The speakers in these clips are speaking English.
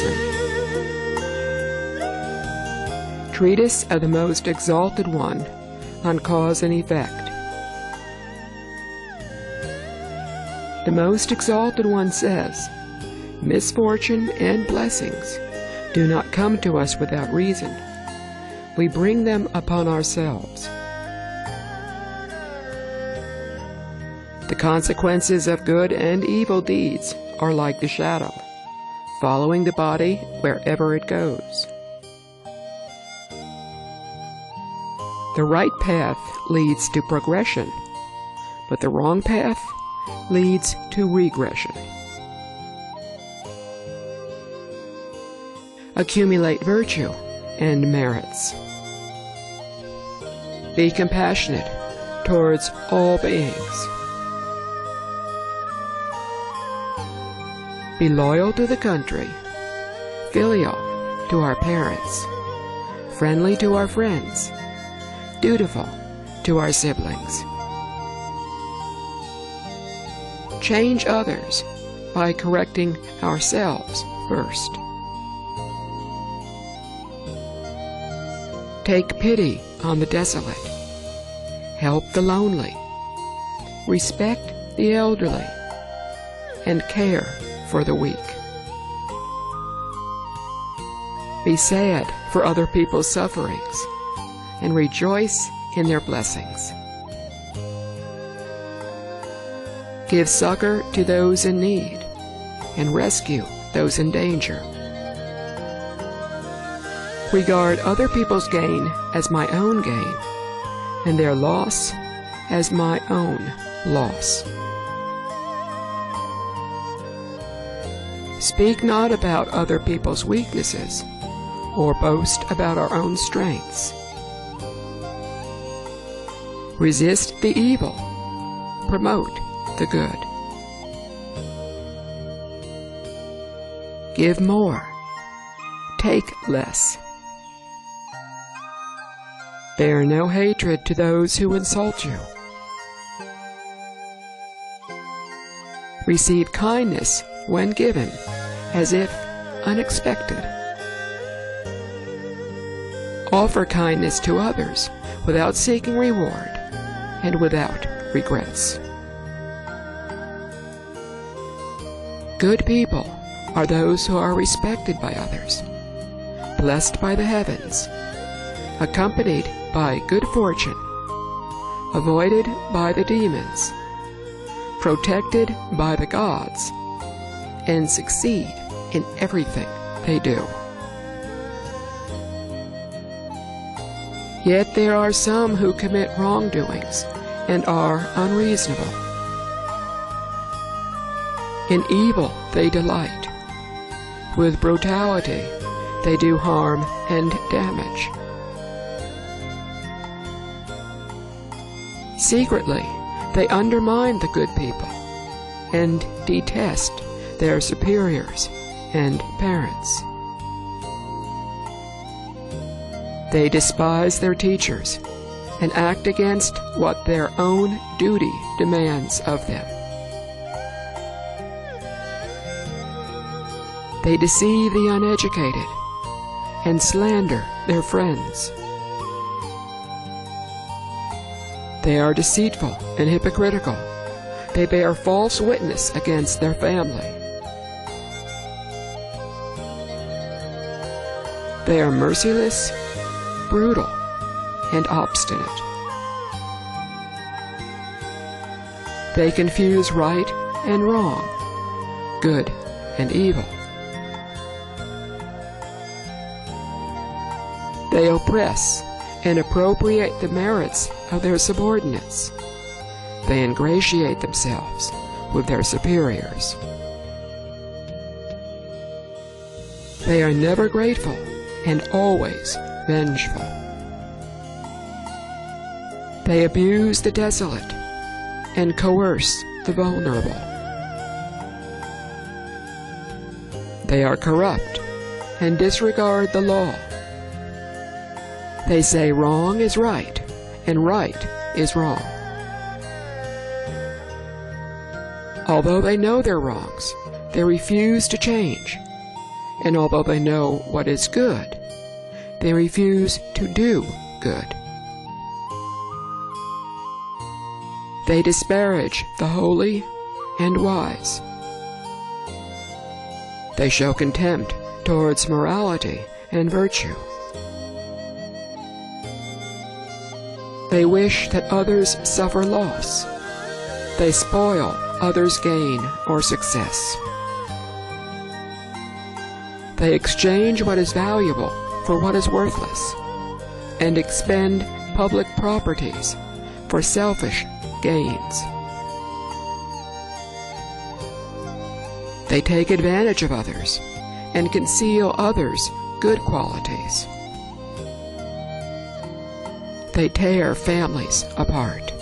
Hwadzan. Treatise of the Most Exalted One on Cause and Effect. The Most Exalted One says, "Misfortune and blessings do not come to us without reason. We bring them upon ourselves. The consequences of good and evil deeds are like the shadow, following the body wherever it goes. The right path leads to progression, but the wrong path leads to regression. Accumulate virtue and merits. Be compassionate towards all beings. Be loyal to the country, filial to our parents, friendly to our friends, dutiful to our siblings. Change others by correcting ourselves first. Take pity on the desolate, help the lonely, respect the elderly, and care for the weak. Be sad for other people's sufferings and rejoice in their blessings. Give succor to those in need and rescue those in danger. Regard other people's gain as my own gain, and their loss as my own loss. Speak not about other people's weaknesses, or boast about our own strengths. Resist the evil, promote the good. Give more, take less. Bear no hatred to those who insult you. Receive kindness when given, as if unexpected. Offer kindness to others without seeking reward and without regrets. Good people are those who are respected by others, blessed by the heavens, accompanied by good fortune, avoided by the demons, protected by the gods, and succeed in everything they do. Yet there are some who commit wrongdoings and are unreasonable. In evil they delight. With brutality they do harm and damage. Secretly they undermine the good people and detest their superiors and parents. They despise their teachers and act against what their own duty demands of them. They deceive the uneducated and slander their friends. They are deceitful and hypocritical. They bear false witness against their family. They are merciless, brutal, and obstinate. They confuse right and wrong, good and evil. They oppress and appropriate the merits of their subordinates. They ingratiate themselves with their superiors. They are never grateful and always vengeful. They abuse the desolate and coerce the vulnerable. They are corrupt and disregard the law. They say wrong is right and right is wrong. Although they know their wrongs, they refuse to change and although they know what is good, they refuse to do good. They disparage the holy and wise. They show contempt towards morality and virtue. They wish that others suffer loss. They spoil others' gain or success. They exchange what is valuable for what is worthless, and expend public properties for selfish gains. They take advantage of others and conceal others' good qualities. They tear families apart.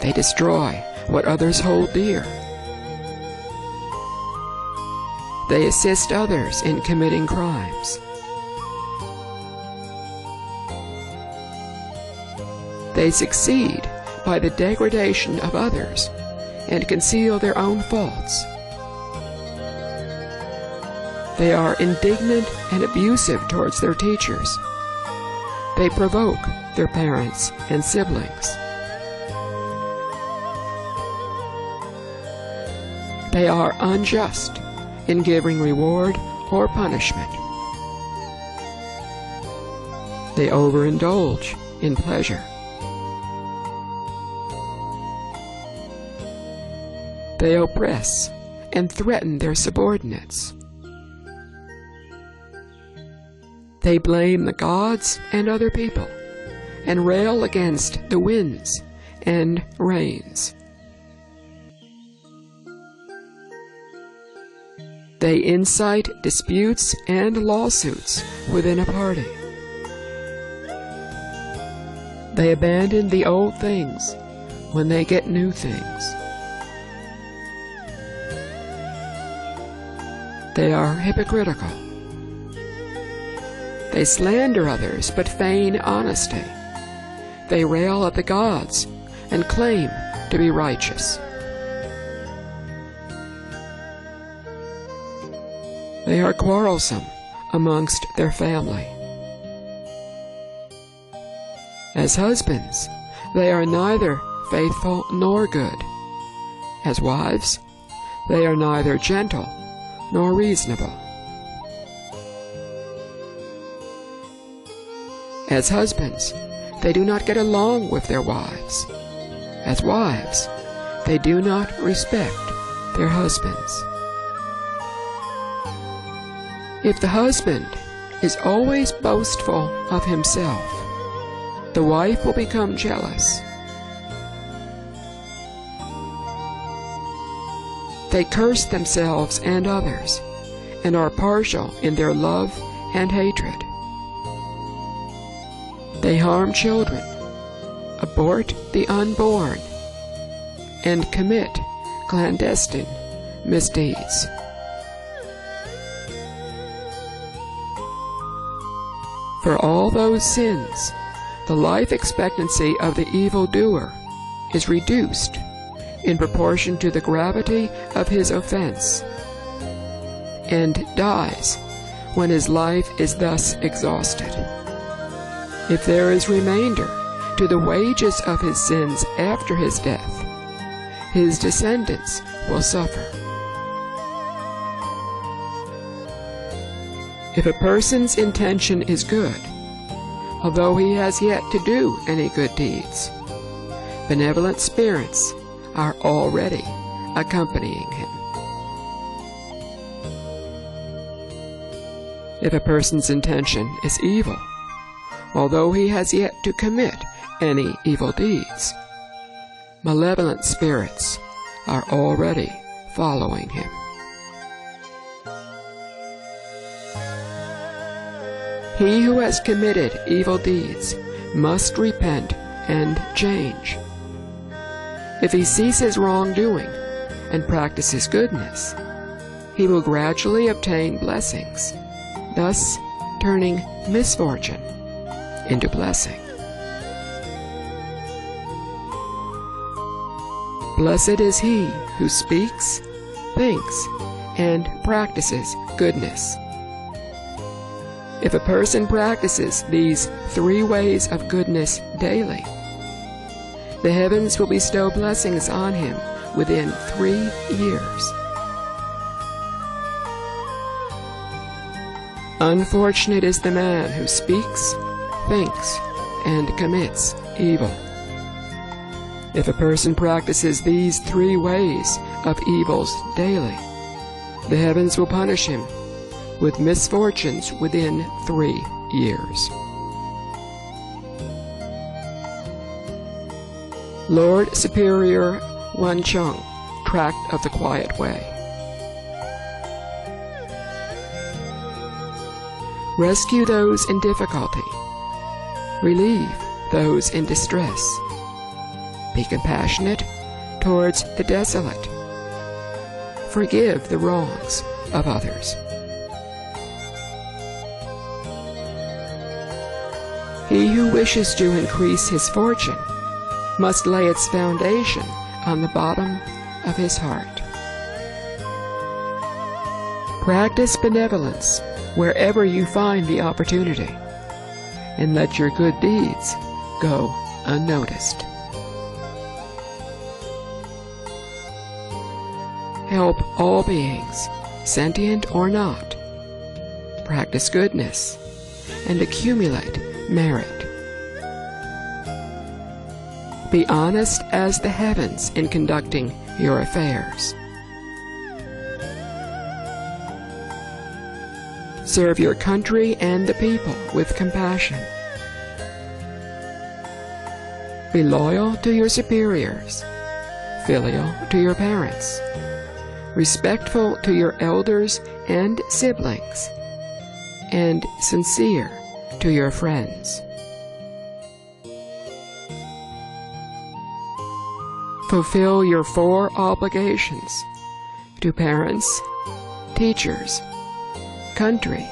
They destroy what others hold dear. They assist others in committing crimes. They succeed by the degradation of others and conceal their own faults. They are indignant and abusive towards their teachers. They provoke their parents and siblings. They are unjust in giving reward or punishment. They overindulge in pleasure. They oppress and threaten their subordinates. They blame the gods and other people, and rail against the winds and rains. They incite disputes and lawsuits within a party. They abandon the old things when they get new things. They are hypocritical. They slander others but feign honesty. They rail at the gods and claim to be righteous. They are quarrelsome amongst their family. As husbands, they are neither faithful nor good. As wives, they are neither gentle nor reasonable. As husbands, they do not get along with their wives. As wives, they do not respect their husbands. If the husband is always boastful of himself, the wife will become jealous. They curse themselves and others, and are partial in their love and hatred. They harm children, abort the unborn, and commit clandestine misdeeds. For all those sins, the life expectancy of the evildoer is reduced in proportion to the gravity of his offense, and dies when his life is thus exhausted. If there is remainder to the wages of his sins after his death, his descendants will suffer. If a person's intention is good, although he has yet to do any good deeds, benevolent spirits are already accompanying him. If a person's intention is evil, although he has yet to commit any evil deeds, malevolent spirits are already following him. He who has committed evil deeds must repent and change. If he ceases wrongdoing and practices goodness, he will gradually obtain blessings, thus turning misfortune into blessing. Blessed is he who speaks thinks and practices goodness. If a person practices these 3 ways of goodness daily, the heavens will bestow blessings on him within 3 years. Unfortunate is the man who speaks, thinks, and commits evil. If a person practices these 3 ways of evils daily, the heavens will punish him with misfortunes within 3 years. Lord Superior Wancheng, Tract of the Quiet Way. Rescue those in difficulty. Relieve those in distress. Be compassionate towards the desolate. Forgive the wrongs of others. He who wishes to increase his fortune must lay its foundation on the bottom of his heart. Practice benevolence wherever you find the opportunity, and let your good deeds go unnoticed. Help all beings, sentient or not. Practice goodness and accumulate merit. Be honest as the heavens in conducting your affairs. Serve your country and the people with compassion. Be loyal to your superiors, filial to your parents, respectful to your elders and siblings, and sincere to your friends. Fulfill your 4 obligations to parents, teachers, country,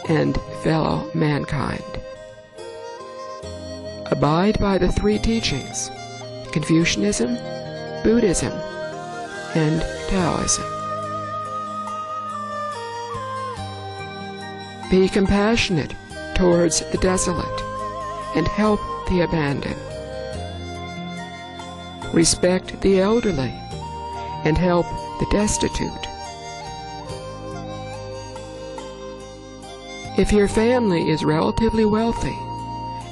and fellow mankind. Abide by the 3 teachings, Confucianism, Buddhism, and Taoism. Be compassionate towards the desolate and help the abandoned. Respect the elderly and help the destitute. If your family is relatively wealthy,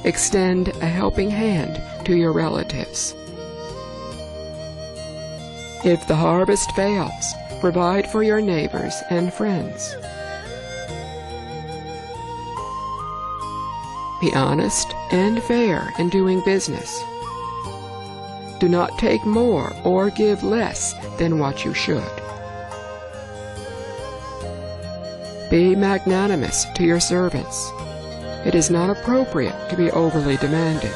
extend a helping hand to your relatives. If the harvest fails, provide for your neighbors and friends. Be honest and fair in doing business. Do not take more or give less than what you should. Be magnanimous to your servants. It is not appropriate to be overly demanding.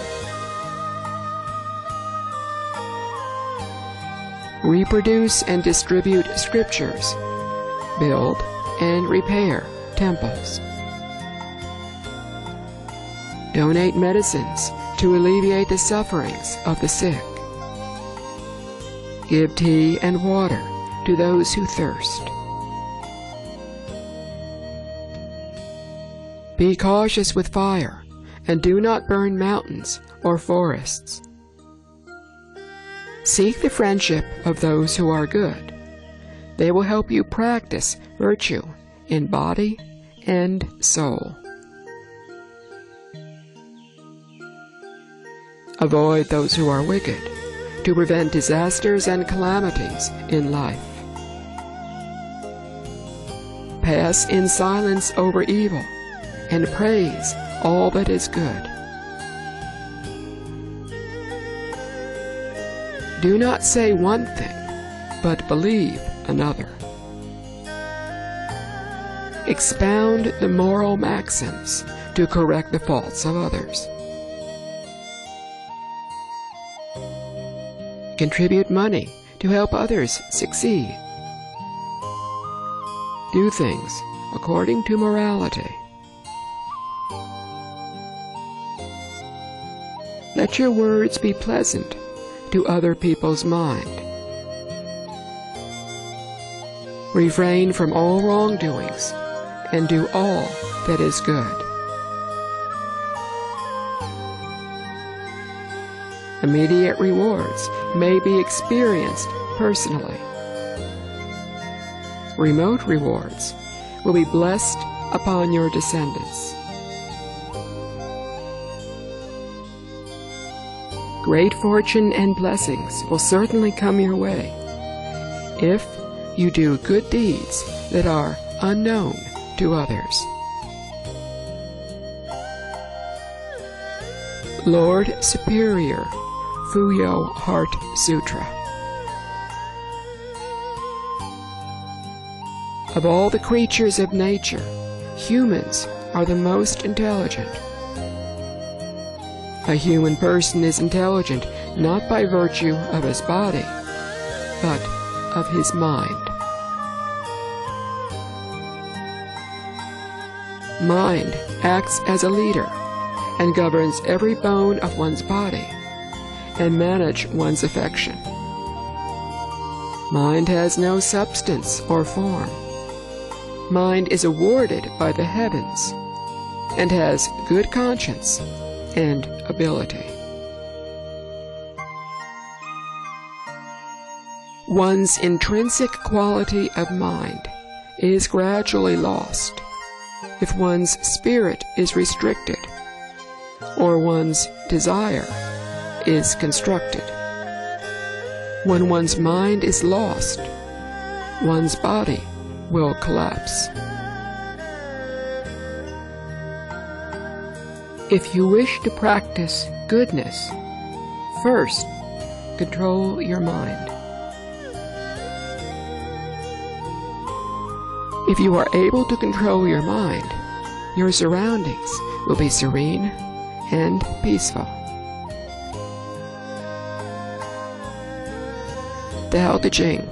Reproduce and distribute scriptures. Build and repair temples. Donate medicines to alleviate the sufferings of the sick. Give tea and water to those who thirst. Be cautious with fire, and do not burn mountains or forests. Seek the friendship of those who are good. They will help you practice virtue in body and soul. Avoid those who are wicked, to prevent disasters and calamities in life. Pass in silence over evil, and praise all that is good. Do not say one thing, but believe another. Expound the moral maxims to correct the faults of others. Contribute money to help others succeed. Do things according to morality. Let your words be pleasant to other people's mind. Refrain from all wrongdoings, and do all that is good. Immediate rewards may be experienced personally. Remote rewards will be blessed upon your descendants. Great fortune and blessings will certainly come your way if you do good deeds that are unknown to others. Lord Superior Fuyo Heart Sutra. Of all the creatures of nature, humans are the most intelligent. A human person is intelligent not by virtue of his body, but of his mind. Mind acts as a leader and governs every bone of one's body and manages one's affection. Mind has no substance or form. Mind is awarded by the heavens and has good conscience and ability. One's intrinsic quality of mind is gradually lost if one's spirit is restricted or one's desire is constructed. When one's mind is lost, one's body will collapse. If you wish to practice goodness, first control your mind. If you are able to control your mind, your surroundings will be serene and peaceful. Tao Te Ching,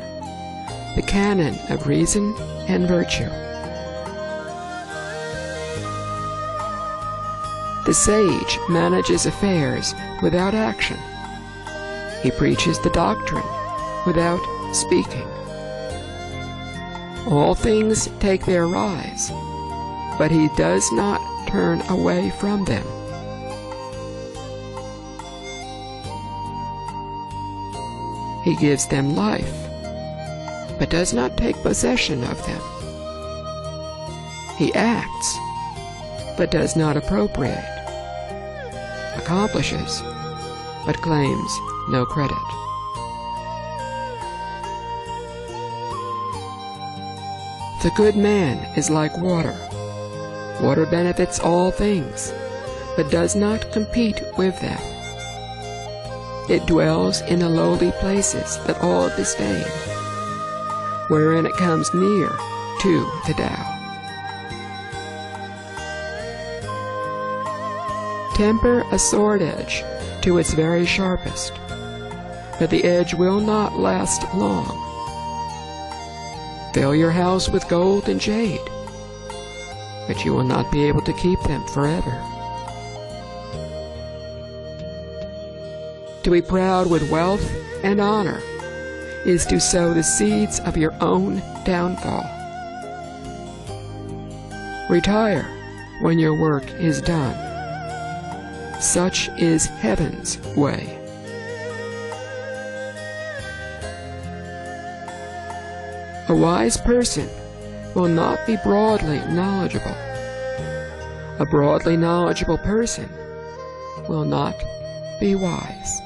the canon of reason and virtue. The sage manages affairs without action. He preaches the doctrine without speaking. All things take their rise, but he does not turn away from them. He gives them life, but does not take possession of them. He acts, but does not appropriate, accomplishes, but claims no credit. The good man is like water. Water benefits all things, but does not compete with them. It dwells in the lowly places that all disdain, wherein it comes near to the Tao. Temper a sword edge to its very sharpest, but the edge will not last long. Fill your house with gold and jade, but you will not be able to keep them forever. To be proud with wealth and honor is to sow the seeds of your own downfall. Retire when your work is done. Such is heaven's way. A wise person will not be broadly knowledgeable. A broadly knowledgeable person will not be wise.